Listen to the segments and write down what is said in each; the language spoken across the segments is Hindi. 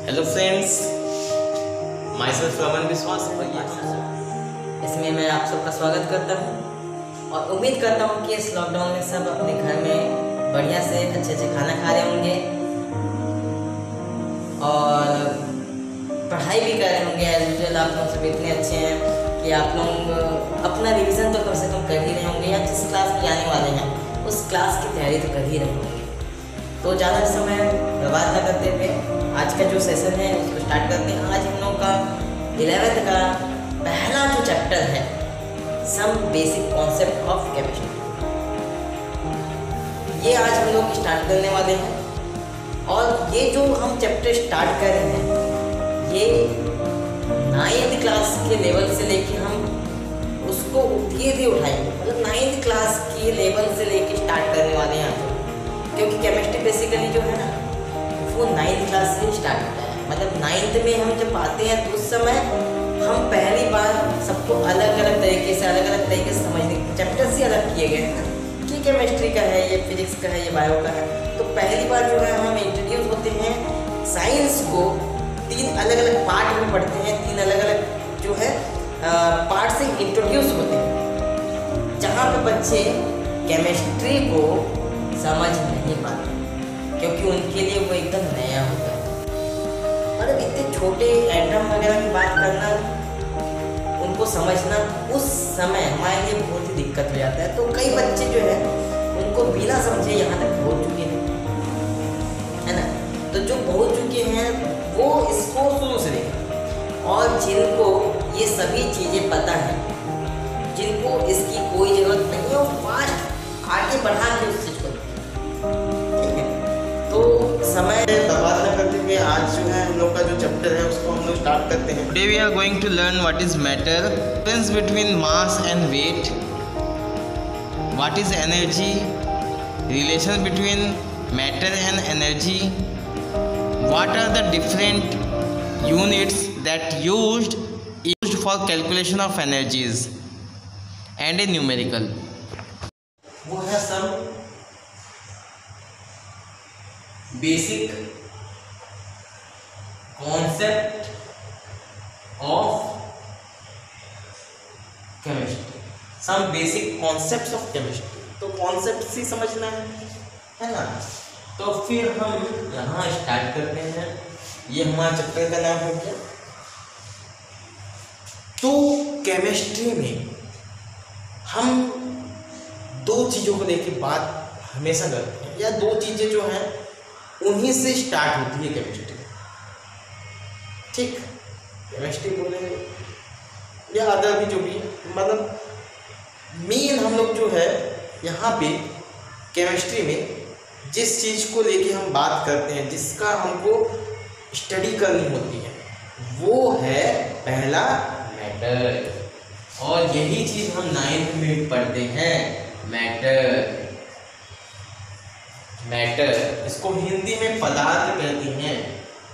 Hello friends, my self Raman विश्वास इसमें मैं आप सबका स्वागत करता हूँ और उम्मीद करता हूँ कि इस लॉकडाउन में सब अपने घर में बढ़िया से अच्छे खाना खा रहे होंगे और पढ़ाई भी कर रहे होंगे। एज यूजुअल आप लोग सब इतने अच्छे हैं कि आप लोग अपना रिवीजन तो कम से कम कर ही रहे होंगे या जिस क्लास में जाने वाले हैं उस क्लास की तैयारी तो कर ही रहे होंगे। तो ज़्यादा समय बर्बाद न करते हुए आज का जो सेशन है उसको स्टार्ट करते हैं। आज हम लोग का 11th का पहला जो चैप्टर है some basic concept of chemistry, ये आज हम लोग स्टार्ट करने वाले हैं। और ये जो हम चैप्टर स्टार्ट कर रहे हैं ये 9th क्लास के लेवल से लेके हम उसको धीरे धीरे उठाएंगे, मतलब 9th क्लास के लेवल से लेके स्टार्ट करने वाले हैं क्योंकि केमिस्ट्री बेसिकली जो है ना वो 9th क्लास से स्टार्ट होता है। मतलब 9th में हम जब आते हैं तो उस समय हम पहली बार सबको अलग अलग तरीके से समझने चैप्टर से अलग किए गए हैं कि केमिस्ट्री का है, ये फिजिक्स का है, ये बायो का है। तो पहली बार जो है हम इंट्रोड्यूस होते हैं साइंस को 3 अलग अलग पार्ट में पढ़ते हैं, 3 अलग अलग जो है पार्ट से इंट्रोड्यूस होते हैं जहाँ पे बच्चे केमिस्ट्री को समझ नहीं पाते क्योंकि उनके लिए वो एकदम नया होता है। मतलब इतने छोटे एटम वगैरह की बात करना, उनको समझना उस समय हमारे लिए बहुत ही दिक्कत हो जाता है। तो कई बच्चे जो है उनको बिना समझे यहाँ तक पहुँच चुके हैं, है ना। तो जो पहुँच चुके हैं वो इसको शुरू से देखें और जिनको ये सभी चीज़ें पता है, जिनको इसकी कोई ज़रूरत नहीं है, वो फास्ट आगे बढ़ा के उस चीज़ को ठीक है। तो समय बर्बाद न करते हुए आज जो है हम लोग का जो चैप्टर है उसको हम लोग स्टार्ट करते हैं। Today we are going to learn what is matter, difference between mass and weight, what is energy, relation between matter and energy, what are the different units that used for calculation of energies and a numerical. वो है some basic concept of chemistry, some basic concepts of chemistry. तो कॉन्सेप्ट ही समझना है ना। तो फिर हम यहाँ स्टार्ट करते हैं। ये हमारा चैप्टर का नाम हो गया। तो केमिस्ट्री में हम 2 चीज़ों को लेके बात हमेशा करते हैं, या 2 चीज़ें जो हैं उन्हीं से स्टार्ट होती है केमिस्ट्री। ठीक, केमिस्ट्री बोले या अदर भी जो भी, मतलब मेन हम लोग जो है यहाँ पे केमिस्ट्री में जिस चीज़ को लेके हम बात करते हैं, जिसका हमको स्टडी करनी होती है, वो है पहला मैटर। और यही चीज़ हम 9th में पढ़ते हैं, मैटर। मैटर इसको हिंदी में पदार्थ कहते हैं,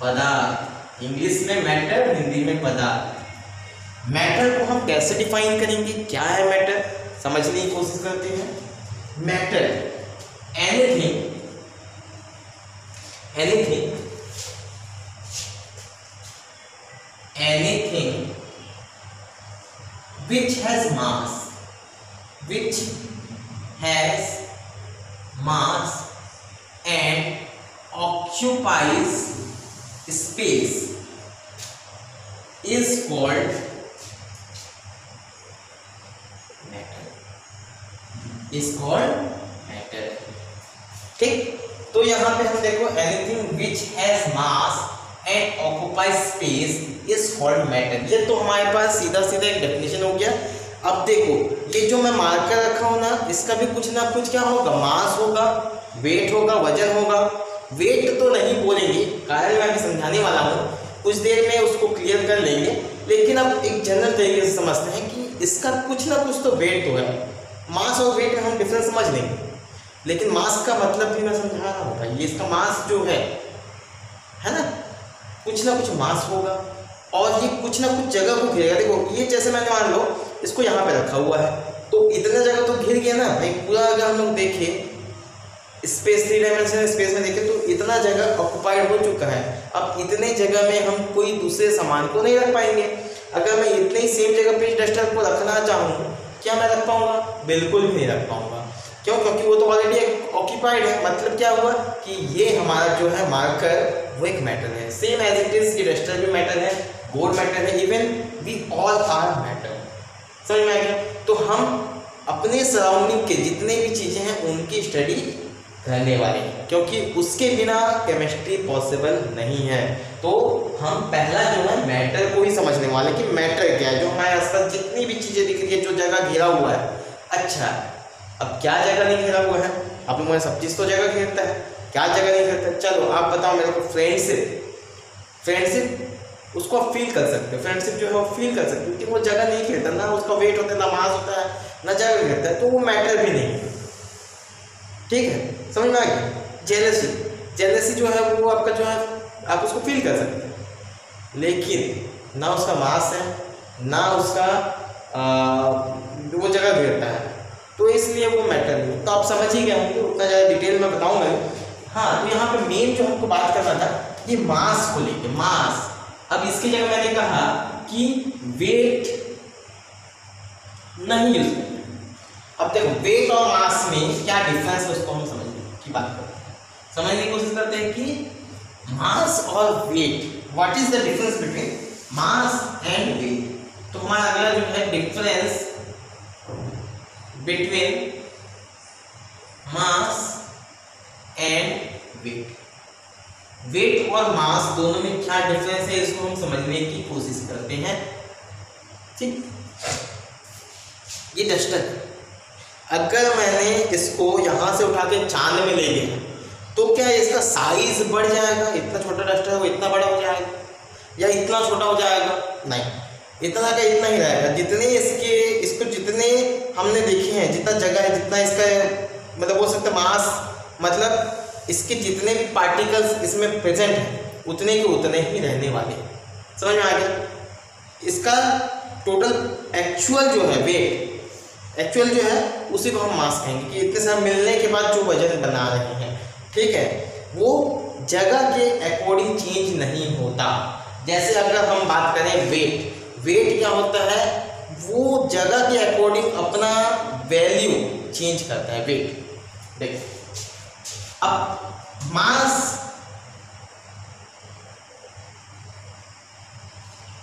पदार्थ। इंग्लिश में मैटर, हिंदी में पदार्थ। मैटर को हम कैसे डिफाइन करेंगे, क्या है मैटर, समझने की कोशिश करते हैं। Matter anything which has mass and occupies space is called matter। ठीक, तो यहाँ पे हम देखो anything which has mass and occupies space is called matter. ये तो हमारे पास सीधा एक डेफिनेशन हो गया। अब देखो ये जो मैं मार्कर रखा हूँ ना, इसका भी कुछ ना कुछ क्या होगा, मास होगा, वेट होगा, वजन होगा। वेट तो नहीं बोलेंगे, कारण मैं अभी समझाने वाला हूँ, कुछ देर में उसको क्लियर कर लेंगे। लेकिन अब एक जनरल तरीके से समझते हैं कि इसका कुछ ना कुछ तो वेट तो है। मास और वेट में हम डिफरेंस समझ लेंगे, लेकिन मास का मतलब भी मैं समझा रहा हूँ भाई। ये इसका मास जो है ना, कुछ ना कुछ मास होगा और ये कुछ ना कुछ जगह को घेरेगा। देखो ये जैसे मैंने मान लो इसको यहाँ पे रखा हुआ है, तो इतना जगह तो घिर गया ना भाई पूरा। अगर हम लोग देखें स्पेस, 3 डायमेंशनल स्पेस में देखें तो इतना जगह ऑक्युपाइड हो चुका है। अब इतने जगह में हम कोई दूसरे सामान को नहीं रख पाएंगे। अगर मैं इतने ही सेम जगह पे डस्टर को रखना चाहूँ, क्या मैं रख पाऊंगा? बिल्कुल भी नहीं रख पाऊंगा। क्यों? क्योंकि वो तो ऑलरेडी ऑक्यूपाइड है। मतलब क्या हुआ कि ये हमारा जो है मार्कर वो एक मैटर है, सेम एज इट इज कि डस्टर भी मैटर है, बोर्ड मैटर है, even we all are matter. समझ में आ गया? तो हम अपने सराउंडिंग के जितने भी चीज़ें हैं उनकी स्टडी करने वाले हैं, क्योंकि उसके बिना केमिस्ट्री पॉसिबल नहीं है। तो हम पहला जो है मैटर को ही समझने वाले कि मैटर क्या है, जो हमारे आसपास जितनी भी चीज़ें दिख रही है, जो जगह घेरा हुआ है। अच्छा, अब क्या जगह नहीं घेरा हुआ है? आप लोगों ने सब चीज़ तो जगह घेरता है, क्या जगह नहीं घेरता? चलो आप बताओ मेरे को। फ्रेंडशिप उसको आप फील कर सकते हो, फ्रेंडशिप जो है वो फील कर सकते हो, क्योंकि वो जगह नहीं घेरता ना, उसका वेट होता है, ना मास होता है, ना जगह घेरता है, तो वो मैटर भी नहीं है। ठीक है, समझ में आ गया? जेलसी जो है वो आपका जो है आप उसको फील कर सकते हैं, लेकिन ना उसका मास है, ना उसका वो जगह घेरता है, तो इसलिए वो मैटर नहीं। तो आप समझ ही गए होंगे, उतना ज़्यादा डिटेल में बताऊंगा। हाँ, तो यहाँ पे मेन जो हमको बात करना था ये मास को लेके, मास। अब इसकी जगह मैंने कहा कि वेट नहीं यूज करते। अब देखो वेट और मास में क्या डिफरेंस है उसको हम समझने की बात करते हैं, समझने की कोशिश करते हैं कि मास और weight, what is the difference between mass and weight. तो हमारा अगला जो है difference between mass and weight. Weight और मास दोनों में क्या डिफरेंस है इसको हम समझने की कोशिश करते हैं। ठीक, ये डस्टर, अगर मैंने इसको यहां से उठा के चांद में ले लिया तो क्या इसका साइज बढ़ जाएगा? इतना छोटा डस्टर है वो इतना बड़ा हो जाएगा या इतना छोटा हो जाएगा? नहीं, इतना का इतना ही रहेगा। जितने इसको जितने हमने देखे हैं, जितना जगह है, जितना इसका मतलब बोल सकते मास, मतलब इसके जितने भी पार्टिकल्स इसमें प्रेजेंट हैं उतने के उतने ही रहने वाले हैं। समझ में आ गया? इसका टोटल एक्चुअल जो है वेट, एक्चुअल जो है उसी को हम मास कहेंगे कि इतने सारे मिलने के बाद जो वजन बना रहे हैं, ठीक है, वो जगह के अकॉर्डिंग चेंज नहीं होता। जैसे अगर हम बात करें वेट क्या होता है? वो जगह के अकॉर्डिंग अपना वैल्यू चेंज करता है वेट। देखो अब मास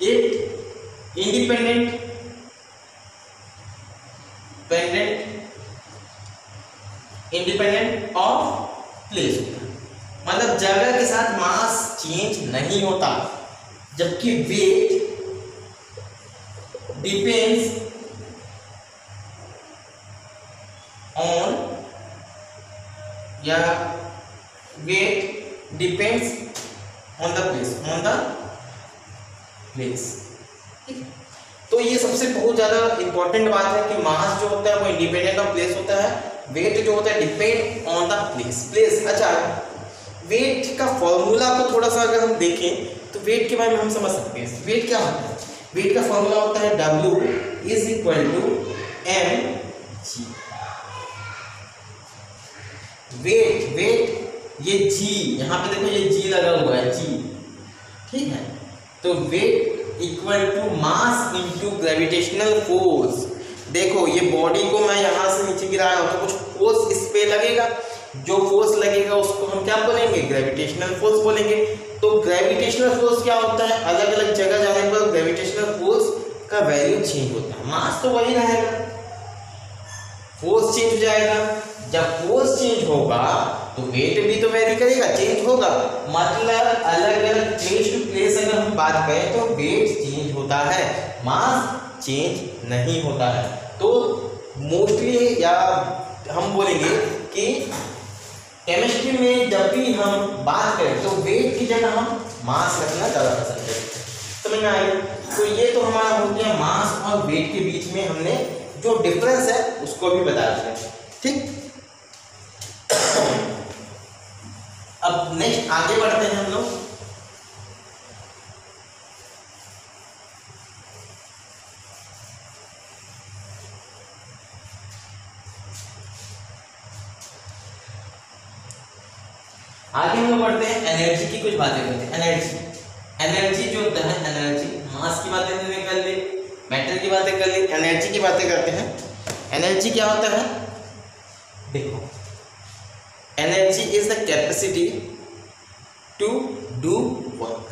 एक इंडिपेंडेंट ऑफ प्लेस होता है, मतलब जगह के साथ मास चेंज नहीं होता, जबकि वेट डिपेंड्स ऑन या weight depends on the place. ठीक है, तो ये सबसे बहुत ज़्यादा इंपॉर्टेंट बात है कि मास जो होता है वो इंडिपेंडेंट ऑफ प्लेस होता है, वेट जो होता है डिपेंड ऑन द प्लेस। अच्छा, वेट का फॉर्मूला को थोड़ा सा अगर हम देखें तो वेट के बारे में हम समझ सकते हैं। वेट क्या होता है? वेट का फॉर्मूला होता है W is equal to mg। Weight ये g, यहाँ पे देखो ये g लगा हुआ है, g, ठीक है। तो weight equal to mass into gravitational force. देखो ये बॉडी को मैं यहाँ से नीचे गिरा रहा हूँ तो कुछ फोर्स इस पे लगेगा, जो फोर्स लगेगा उसको हम क्या बोलेंगे? ग्रेविटेशनल फोर्स बोलेंगे। तो ग्रेविटेशनल फोर्स क्या होता है? अलग अलग जगह जाने पर ग्रेविटेशनल फोर्स का वैल्यू चेंज होता है। मास तो वही रहेगा, फोर्स चेंज हो जाएगा। जब फोर्स चेंज होगा तो वेट भी तो वेरी करेगा, चेंज होगा। मतलब अलग अलग प्लेस टू प्लेस अगर हम बात करें तो वेट चेंज होता है, मास चेंज नहीं होता है। तो मोस्टली या हम बोलेंगे कि केमिस्ट्री में जब भी हम बात करें तो वेट की जगह हम मास रखना ज़्यादा पसंद करते हैं। समझ में आएगा? तो ये तो हमारा हो गया मास और वेट के बीच में हमने जो डिफरेंस है उसको भी बता दिया। ठीक, अब नेक्स्ट आगे बढ़ते हैं हम लोग। आगे हम लोग बढ़ते हैं, एनर्जी की कुछ बातें करते हैं। एनर्जी जो होता है, एनर्जी, मास की बातें हमने कर ली, मैटर की बातें कर ली, एनर्जी की बातें करते हैं। एनर्जी क्या होता है? देखो, energy is the capacity to do work.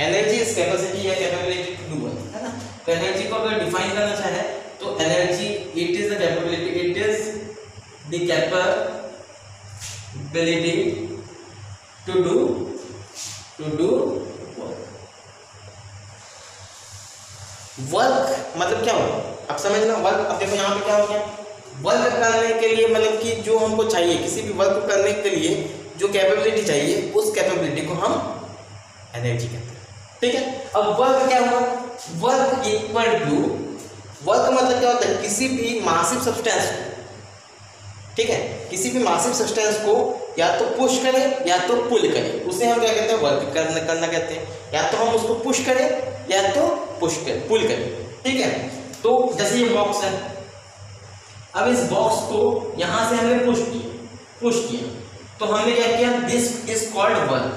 Energy is capacity या कैपेबिलिटी टू डू वर्क, है ना। तो एनर्जी को अगर डिफाइन करना चाहे तो energy it is the capability, it is the capability to do work. मतलब क्या होगा, अब समझना। वर्क, अब देखो यहाँ पे क्या हो गया, वर्क करने के लिए मतलब कि जो हमको चाहिए, किसी भी वर्क करने के लिए जो कैपेबिलिटी चाहिए, उस कैपेबिलिटी को हम एनर्जी कहते हैं, ठीक है। अब वर्क क्या हुआ, वर्क इक्वल टू, वर्क मतलब क्या होता है, किसी भी मासिव सब्सटेंस को, ठीक है, किसी भी मासिव सब्सटेंस को या तो पुश करें या तो पुल करें, उसे हम क्या कहते हैं, वर्क करना कहते हैं। या तो हम उसको पुश करें या तो पुल करें, ठीक है। तो जैसे ये बॉक्स है, अब इस बॉक्स को यहां से हमने पुश किया, तो हमने क्या किया, दिस इज कॉल्ड वर्क।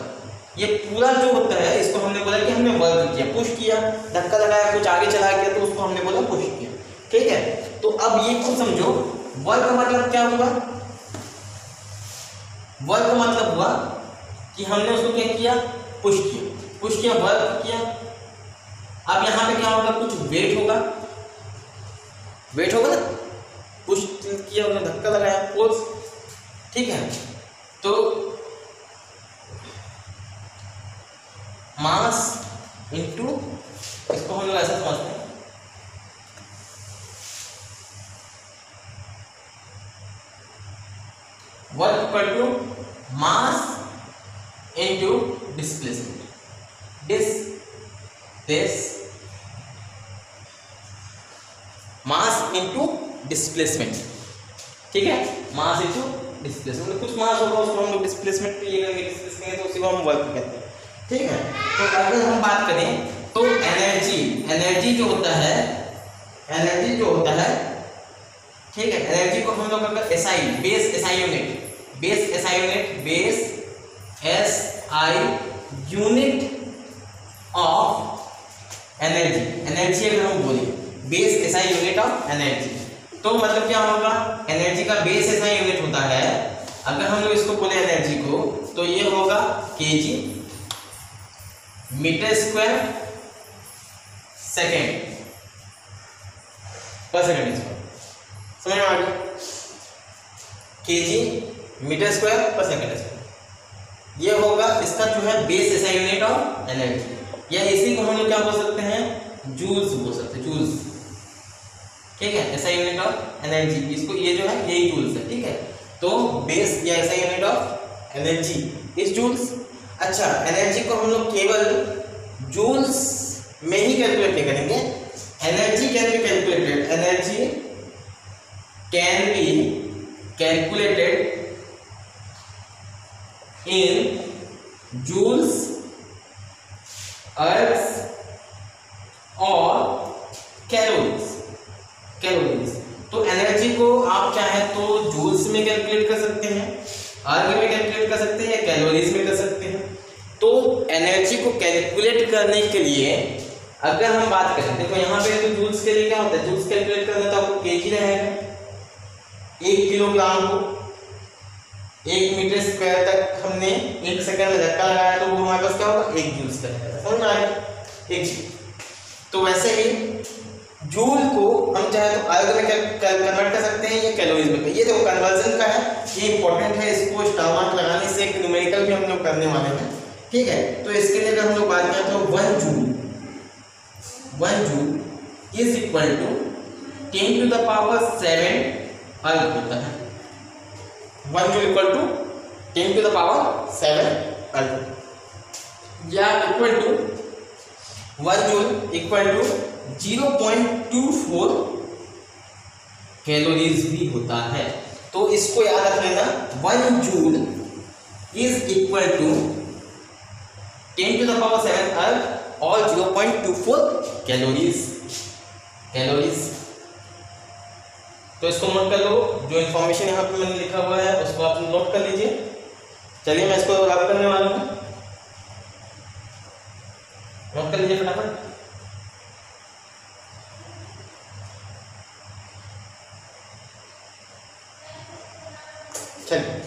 ये पूरा जो होता है, इसको हमने बोला कि हमने वर्क किया, पुश किया, धक्का लगाया, कुछ आगे चला गया, तो उसको हमने बोला पुश किया, ठीक है। तो अब ये खुद समझो, वर्क का मतलब क्या हुआ, वर्क का मतलब हुआ कि हमने उसको क्या किया, पुश किया, वर्क किया। अब यहां पे क्या होगा, कुछ वेट होगा ना, पुश किया, उसने धक्का लगाया, फोर्स, ठीक है। तो मास इनटू, इसको हम लोग ऐसा समझते हैं, work equal to mass into displacement, mass into displacement, ठीक है। मास इनटू डिस्प्लेसमेंट, कुछ मास होगा उसको हम लोग डिस्प्लेसमेंट पे ये करेंगे, डिस्प्लेस करेंगे तो उसी को हम वर्क कहते हैं, ठीक है। तो अगर हम बात करें तो एनर्जी जो होता है, ठीक है, एनर्जी को हम लोग अगर SI, base SI unit of energy अगर हम बोले, base SI unit of energy, तो मतलब क्या होगा, एनर्जी का बेस एसआई यूनिट होता है, अगर हम लोग इसको बोले एनर्जी को, तो ये होगा केजी मीटर स्क्वायर सेकेंड पर सेकेंड, समझ में आ गया, केजी मीटर स्क्वायर पर सेकेंड। ये होगा इसका जो है base SI unit of energy, या इसी को हम लोग क्या बोल सकते हैं, जूल्स बोल सकते हैं, जूल्स, ठीक है, एसआई यूनिट ऑफ एनर्जी, इसको ये जो है यही जूल्स है, ठीक है। तो बेस या SI unit of energy is joules. अच्छा, एनर्जी को हम लोग केवल जूल्स में ही कैलकुलेट नहीं करेंगे, energy can be calculated, energy can be calculated in joules, ergs और कैलोरीज। तो एनर्जी को आप चाहे तो जूल्स में कैलकुलेट कर सकते हैं, अर्ग में कैलकुलेट कर सकते हैं, या कैलोरीज में कर सकते हैं। तो एनर्जी को कैलकुलेट करने के लिए अगर हम बात करें, देखो यहाँ पे तो जूल्स के लिए क्या होता है, जूल्स कैलकुलेट करना तो आपको केजी रहेगा, 1 किलोग्राम को 1 मीटर स्क्वायर तक हमने 1 सेकंड में धक्का लगाया, तो वो हमारे पास क्या होगा, 1 जूल्स का रहेगा, समझ में आ गया, 1 जूल। तो वैसे ही जूल को हम चाहे तो अर्ग में कन्वर्ट कर सकते हैं या कैलोरीज में। ये देखो कन्वर्जन का है, ये इंपॉर्टेंट है, इसको स्टार मार्क लगाने से एक न्यूमेरिकल भी हम लोग करने वाले हैं, ठीक है। तो इसके लिए अगर हम लोग बात करें तो 1 joule is equal to 10 to the power 7 erg होता है, 1 joule equal to 10 to the power 7 erg, या equal to 1 joule equal to 0.24 calories भी होता है। तो इसको याद रख लेना, 1 joule is equal to 10 to the power 7 erg और 0.24 कैलोरीज। तो इसको नोट कर लो, जो इंफॉर्मेशन यहाँ पे मैंने लिखा हुआ है उसको आप नोट कर लीजिए, चलिए मैं इसको रब करने वाला हूँ, नोट कर लीजिए फटाफट। चलिए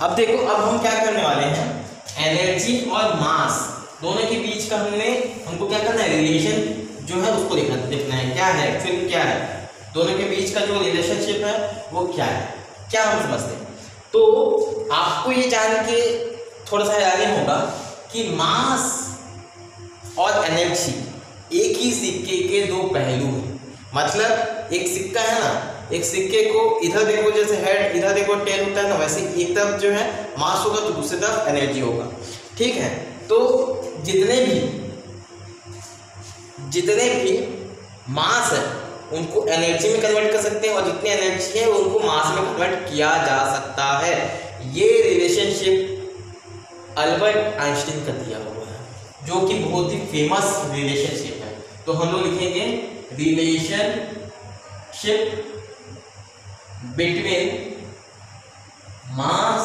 अब देखो, अब हम क्या करने वाले हैं, एनर्जी और मास दोनों के बीच का हमको क्या करना है, रिलेशन जो है उसको देखना है, क्या है एक्चुअली, क्या है दोनों के बीच का जो रिलेशनशिप है वो क्या है, क्या हम समझते हैं। तो आपको ये जान के थोड़ा सा हैरानी होगा कि मास और एनर्जी एक ही सिक्के के दो पहलू हैं। मतलब एक सिक्का है ना, एक सिक्के को इधर देखो जैसे हेड, इधर देखो टेल होता है ना, वैसे एक तरफ जो है मास होगा तो दूसरी तरफ एनर्जी होगा, ठीक है। तो जितने भी मास है उनको एनर्जी में कन्वर्ट कर सकते हैं और जितनी एनर्जी है उनको मास में कन्वर्ट किया जा सकता है। ये रिलेशनशिप अल्बर्ट आइंस्टीन का दिया हुआ है, जो कि बहुत ही फेमस रिलेशनशिप है। तो हम लोग लिखेंगे relationship between mass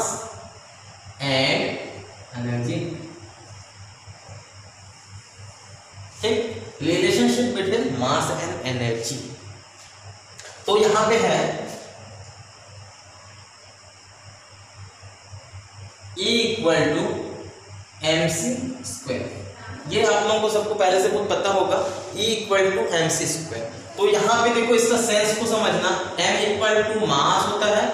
and energy, ठीक, relationship between mass and energy. तो यहां पे है E = mc²। ये आप लोगों को सबको पहले से बहुत पता होगा, E = mc²। तो यहाँ पे देखो इसका सेंस को समझना, m = मास होता है,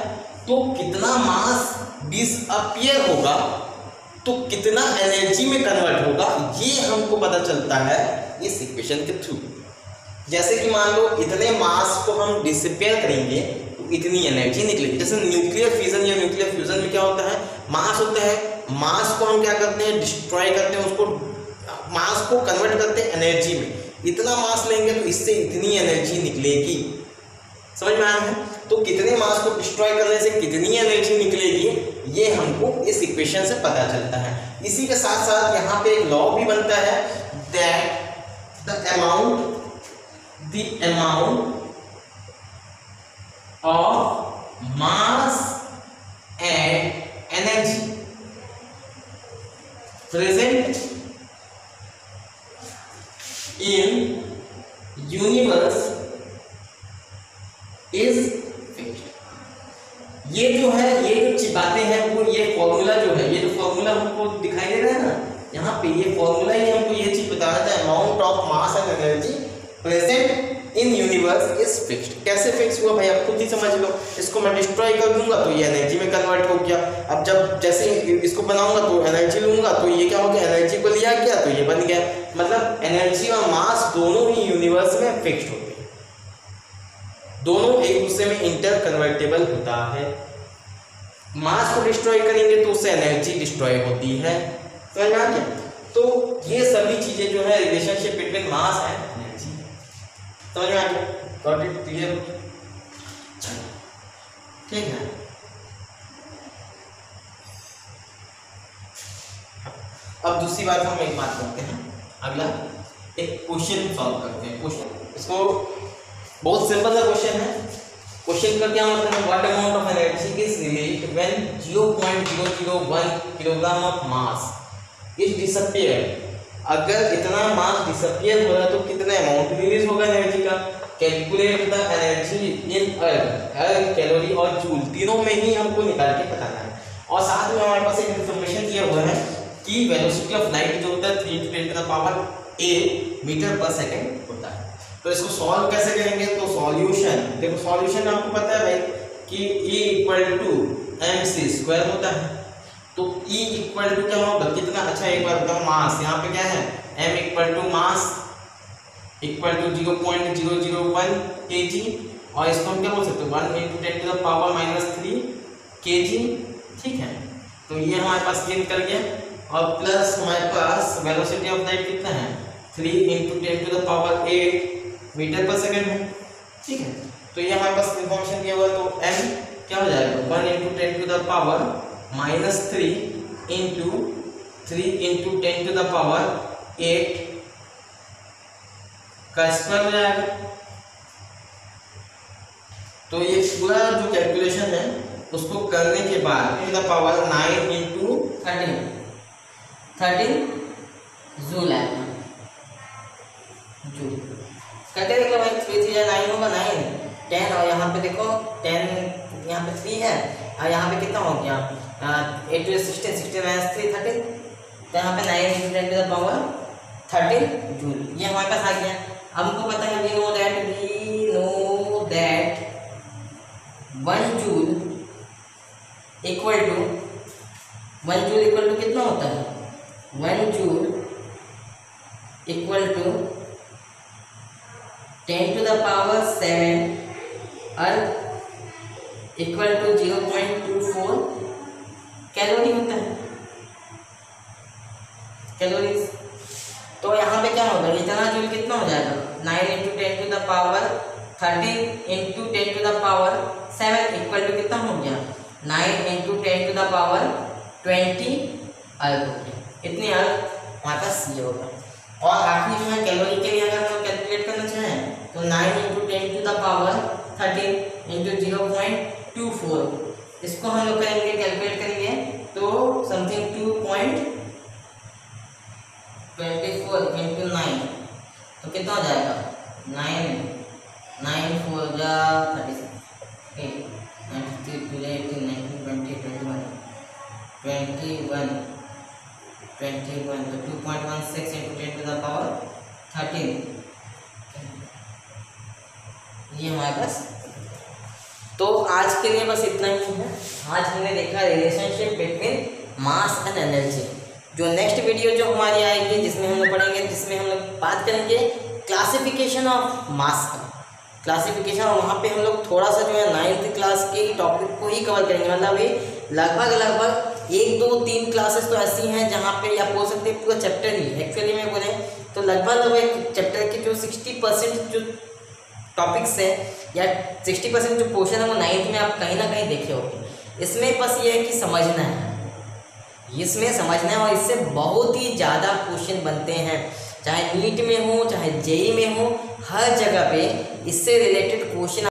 तो कितना मास डिसअपियर होगा तो कितना एनर्जी में कन्वर्ट होगा, ये हमको पता चलता है इस इक्वेशन के थ्रू। जैसे कि मान लो इतने मास को हम डिसअपियर करेंगे तो इतनी एनर्जी निकलेगी। जैसे न्यूक्लियर फिजन या न्यूक्लियर फ्यूजन में क्या होता है, मास होता है, मास को हम क्या करते हैं, डिस्ट्रॉय करते हैं, उसको मास को कन्वर्ट करते हैं एनर्जी में। इतना मास लेंगे तो इससे इतनी एनर्जी निकलेगी, समझ में आया है। तो कितने मास को डिस्ट्रॉय करने से कितनी एनर्जी निकलेगी, ये हमको इस इक्वेशन से पता चलता है। इसी के साथ साथ यहाँ पे एक लॉ भी बनता है, that the amount of mass and energy present in universe is fixed. ये जो है, ये जो बातें हैं वो, ये फॉर्मूला जो है, ये जो फॉर्मूला हमको दिखाई दे रहा है ना यहाँ पे, ये फॉर्मूला ही हमको ये चीज बताना था, amount of mass and energy present in universe is fixed. कैसे फिक्स हुआ भाई, आप खुद ही समझ लो। इसको मैं डिस्ट्रॉय कर दूंगा तो ये एनर्जी में कन्वर्ट हो गया। अब जब जैसे इसको बनाऊंगा तो एनर्जी लूंगा तो ये क्या हो गया, एनर्जी को लिया गया तो ये बन गया। मतलब एनर्जी और मास दोनों ही यूनिवर्स में फिक्स्ड होते हैं, दोनों एक दूसरे में इंटर कन्वर्टेबल होता है। मास को डिस्ट्रॉय करेंगे तो उससे एनर्जी डिस्ट्रॉय होती है, समझ में आ गया। तो ये सभी चीजें जो है relationship between mass and energy, समझ में आ गया, गॉट इट, क्लियर, ठीक है। अब दूसरी बात हम एक बात करते हैं, अगला एक क्वेश्चन सॉल्व करते हैं। क्वेश्चन, इसको बहुत सिंपल सा क्वेश्चन है। क्वेश्चन का क्या मतलब है, what amount of energy is released when 0.001 kilogram of mass is disappeared. अगर इतना मास डिसअपियर हो रहा है तो कितना अमाउंट रिलीज होगा एनर्जी का। कैलकुलेट द एनर्जी इन अर्ग, कैलोरी और जूल, तीनों में ही हमको निकाल के बताना है। और साथ में हमारे पास एक इन्फॉर्मेशन दिया हुआ है कि वेलोसिटी ऑफ लाइट जो होता है 3 × 10⁸ मीटर पर सेकेंड होता है। तो इसको सॉल्व कैसे करेंगे, तो सॉल्यूशन देखो, सॉल्यूशन आपको पता है भाई कि E = mc² होता है। तो E = क्या होगा, कितना, अच्छा एक बार बताओ, मास यहाँ पे क्या है, m = मास = 0.001 kg, और इसको हम क्या बोल सकते हैं 1 × 10⁻³ kg, ठीक है। तो ये हमारे पास गेन कर गया, और प्लस हमारे पास वेलोसिटी ऑफ लाइट कितना है 3 × 10⁸ मीटर पर सेकंड है, ठीक है। तो ये हमारे पास इंफॉर्मेशन दिया हुआ, तो m क्या हो जाएगा 1 × 10⁻³ 3 × 3 × 10⁸ का स्क्वायर हो जाएगा। तो ये पूरा जो कैलकुलेशन है उसको करने के बाद to the power 9 into 13 joule आएगा, जूल करके देख लो भाई। 3 3 9 होगा 9 10, और यहाँ पे देखो 10 यहाँ पे 3 है, और यहाँ पे कितना हो गया 8 to 16 16 माइनस 3 13, तो यहाँ पे 9 into 10 to the power 13 joule, ये हमारे पास आ गया। अब हमको पता है we know that 1 joule equal to कितना होता है, 1 joule equal to 10 to the power 7 erg equal to 0.24 calorie होता है, कैलोरीज। तो यहाँ पे क्या होगा, इतना जूल कितना हो जाएगा 9 into 10 to the power 13 into 10 to the power 7 equal to कितना हो गया 9 into 10 to the power 20 erg हो गया। इतनी अर्थ हमारे पास ये होगा। और आखिरी जो है कैलोरी के लिए अगर हम कैलकुलेट करना चाहें तो 9 into 10 to the power 13 into 0.24, इसको हम लोग करेंगे कैलकुलेट करेंगे तो समथिंग 2.24 इंटू 9, तो कितना हो जाएगा 9 4 जा 36 8 93 18 19 20 21 तो 2.16 इंटू 10 टू द पावर 13, ये हमारे पास। तो आज के लिए बस इतना ही है। आज हमने देखा relationship between mass and energy. जो नेक्स्ट वीडियो जो हमारी आएगी जिसमें हम लोग पढ़ेंगे, जिसमें हम लोग बात करेंगे क्लासिफिकेशन ऑफ मास का, क्लासिफिकेशन, और वहाँ पे हम लोग थोड़ा सा जो है 9th क्लास के टॉपिक को ही कवर करेंगे। मतलब ये लगभग 1 2 3 क्लासेस तो ऐसी हैं जहाँ पे आप बोल सकते हैं पूरा चैप्टर ही एक्चुअली में बोले तो लगभग एक चैप्टर के जो 60% जो टॉपिक्स है या 60% जो पोर्शन है वो 9th में आप कहीं ना कहीं देखे होंगे। इसमें बस ये है कि समझना है, इसमें समझना है, और इससे बहुत ही ज़्यादा क्वेश्चन बनते हैं, चाहे नीट में हो चाहे जेई में हो, हर जगह पे इससे रिलेटेड क्वेश्चन